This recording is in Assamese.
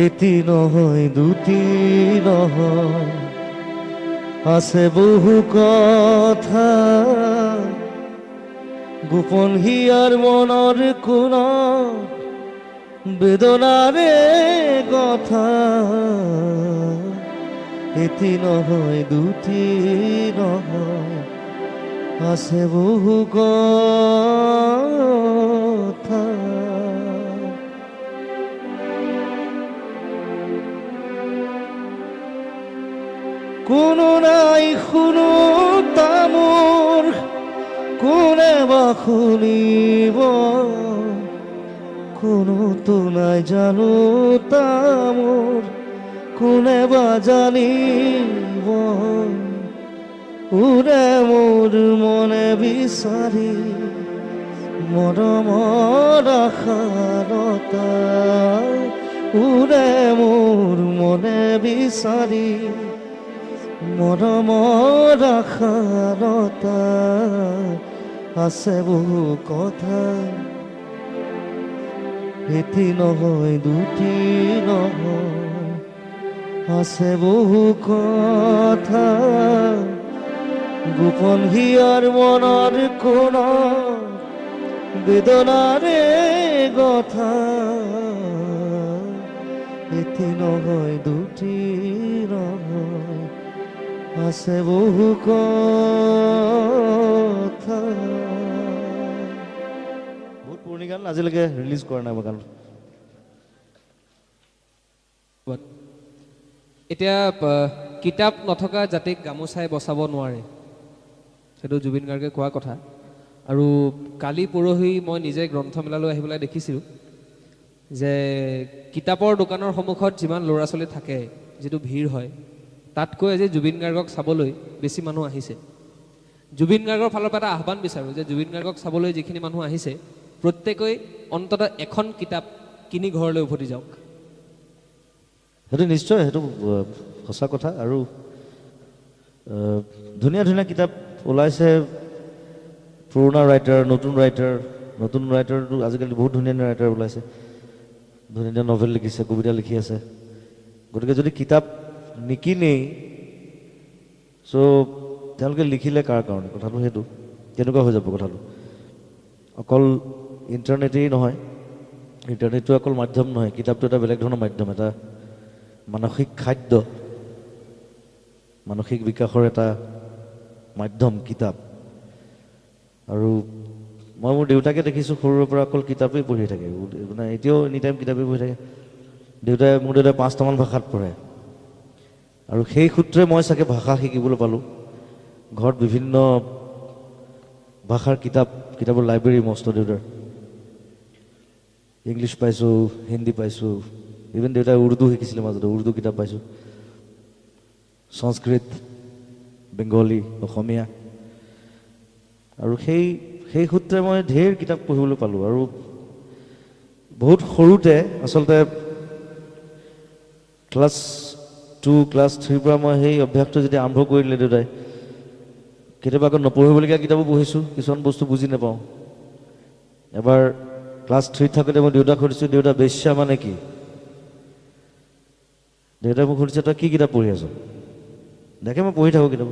এটি নহয় দুটি নহয়, আছে বহু কথা, গোপন হিয়াৰ মনৰ কোণত বেদনাৰে কথা। এটি নহয় দুটি নহয়, আছে বহু কথা। কোনো নাই শুনো তামোৰ, কোনে বা শুনিব, কোনোতো নাই জানো তামোৰ, কোনে বা জানিব। উৰে মোৰ মনে বিচাৰি মৰমৰ আশাৰতা, উৰে মোৰ মনে বিচাৰি মৰমৰ আশাৰতা। আছে বহু কথা, এটি নহয় দুটি নহয়, আছে বহু কথা, গোপন হিয়াৰ মনৰ কোণত বেদনাৰে কথা। এটি নহয় দুটি নহয়, আছে বহু কথা। বহুত পুৰণি গান, আজিলৈকে ৰিলিজ কৰা নাই মই গান। এতিয়া কিতাপ নথকা জাতিক গামোচাই বচাব নোৱাৰে, সেইটো জুবিন গাৰ্গে কোৱা কথা। আৰু কালি পৰহি মই নিজে গ্ৰন্থমেলালৈ আহি পেলাই দেখিছিলোঁ যে কিতাপৰ দোকানৰ সন্মুখত যিমান ল'ৰা ছোৱালী থাকে, যিটো ভিৰ হয়, তাতকৈ আজি জুবিন গাৰ্গক চাবলৈ বেছি মানুহ আহিছে। জুবিন গাৰ্গৰ ফালৰ পৰা এটা আহ্বান বিচাৰোঁ যে জুবিন গাৰ্গক চাবলৈ যিখিনি মানুহ আহিছে, প্ৰত্যেকেই অন্ততঃ এখন কিতাপ কিনি ঘৰলৈ উভতি যাওক। সেইটো নিশ্চয়, সেইটো সঁচা কথা। আৰু ধুনীয়া ধুনীয়া কিতাপ ওলাইছে, পুৰণা ৰাইটাৰ, নতুন ৰাইটাৰটো আজিকালি বহুত ধুনীয়া ধুনীয়া ৰাইটাৰ ওলাইছে, ধুনীয়া ধুনীয়া নভেল লিখিছে, কবিতা লিখি আছে। গতিকে যদি কিতাপ নিকিনেই, চ' তেওঁলোকে লিখিলে কাৰ কাৰণে? কথাটো সেইটো, কেনেকুৱা হৈ যাব কথাটো? অকল ইণ্টাৰনেটেই নহয়, ইণ্টাৰনেটটো অকল মাধ্যম নহয়, কিতাপটো এটা বেলেগ ধৰণৰ মাধ্যম, এটা মানসিক খাদ্য, মানসিক বিকাশৰ এটা মাধ্যম কিতাপ। আৰু মই মোৰ দেউতাকে দেখিছোঁ সৰুৰে পৰা অকল কিতাপেই পঢ়ি থাকে, মানে এতিয়াও এনি টাইম কিতাপেই পঢ়ি থাকে। মোৰ দেউতাই 5টামান ভাষাত পঢ়ে, আৰু সেই সূত্ৰে মই চাগে ভাষা শিকিবলৈ পালোঁ। ঘৰত বিভিন্ন ভাষাৰ কিতাপৰ লাইব্ৰেৰী মস্ত দেউতাৰ। ইংলিছ পাইছোঁ, হিন্দী পাইছোঁ, ইভেন দেউতাই উৰ্দু শিকিছিলে মাজতে, উৰ্দু কিতাপ পাইছোঁ, সংস্কৃত, বেংগলী, অসমীয়া। আৰু সেই সূত্ৰে মই ঢেৰ কিতাপ পঢ়িবলৈ পালোঁ। আৰু বহুত সৰুতে, আচলতে ক্লাছ 2, ক্লাছ 3 পৰা মই সেই অভ্যাসটো যেতিয়া আৰম্ভ কৰি দিলে দেউতাই, কেতিয়াবা আকৌ নপঢ়িবলগীয়া কিতাপো পঢ়িছোঁ, কিছুমান বস্তু বুজি নাপাওঁ। এবাৰ ক্লাছ 3 থাকোঁতে মই দেউতাক সুধিছোঁ, দেউতা বেশ্যা মানে কি? দেউতাই মোক সুধিছে, তই কি কিতাপ পঢ়ি আছ? দেখে মই পঢ়ি থাকোঁ কিতাপ।